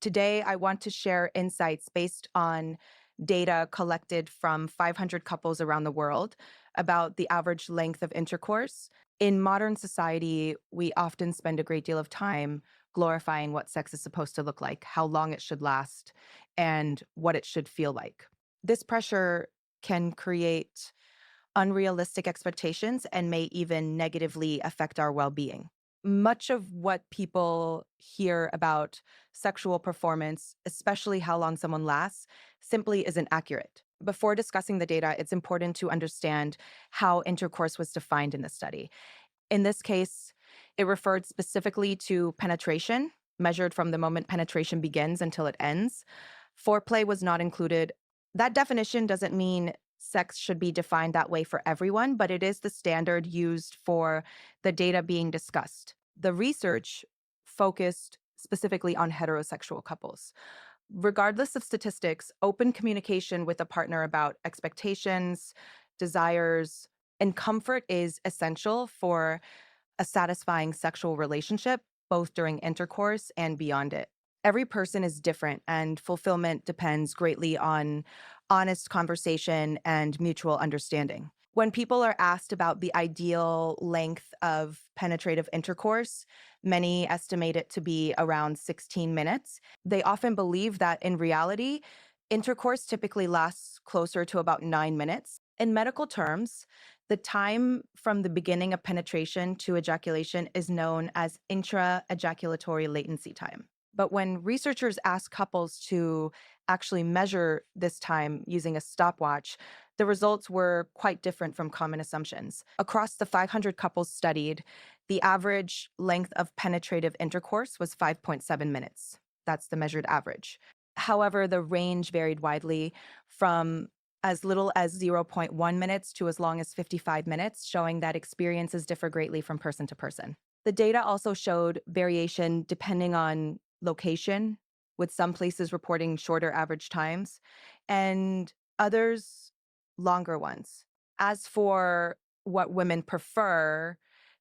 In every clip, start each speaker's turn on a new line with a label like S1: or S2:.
S1: Today, I want to share insights based on data collected from 500 couples around the world about the average length of intercourse. In modern society, we often spend a great deal of time glorifying what sex is supposed to look like, how long it should last, and what it should feel like. This pressure can create unrealistic expectations and may even negatively affect our well being. Much of what people hear about sexual performance, especially how long someone lasts, simply isn't accurate. Before discussing the data, it's important to understand how intercourse was defined in the study. In this case, it referred specifically to penetration, measured from the moment penetration begins until it ends. Foreplay was not included. That definition doesn't mean sex should be defined that way for everyone, but it is the standard used for the data being discussed. The research focused specifically on heterosexual couples. Regardless of statistics, open communication with a partner about expectations, desires, and comfort is essential for a satisfying sexual relationship, both during intercourse and beyond it. Every person is different, and fulfillment depends greatly on honest conversation and mutual understanding. When people are asked about the ideal length of penetrative intercourse, many estimate it to be around 16 minutes. They often believe that in reality, intercourse typically lasts closer to about 9 minutes. In medical terms, the time from the beginning of penetration to ejaculation is known as intra ejaculatory latency time. But when researchers ask couples to actually measure this time using a stopwatch, the results were quite different from common assumptions. Across the 500 couples studied, the average length of penetrative intercourse was 5.7 minutes. That's the measured average. However, the range varied widely from as little as zero point 0.1 minutes to as long as 55 minutes, showing that experiences differ greatly from person to person. The data also showed variation depending on location, with some places reporting shorter average times and others longer ones. As for what women prefer,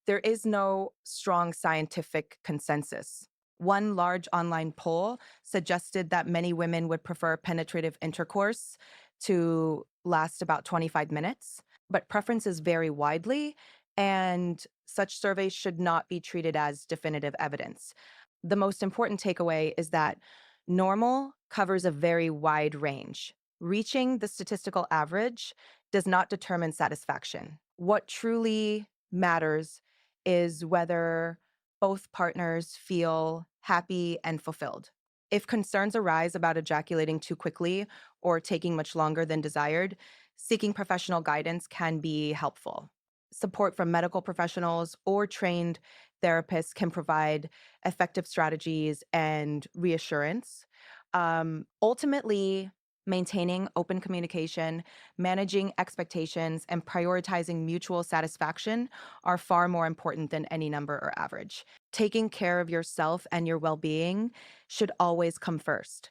S1: there is no strong scientific consensus. One large online poll suggested that many women would prefer penetrative intercourse to last about 25 minutes, but preferences vary widely, and such surveys should not be treated as definitive evidence. The most important takeaway is that normal covers a very wide range. Reaching the statistical average does not determine satisfaction. What truly matters is whether both partners feel happy and fulfilled. If concerns arise about ejaculating too quickly or taking much longer than desired, seeking professional guidance can be helpful. Support from medical professionals or trained therapists can provide effective strategies and reassurance. Ultimately, maintaining open communication, managing expectations, and prioritizing mutual satisfaction are far more important than any number or average. Taking care of yourself and your well being should always come first.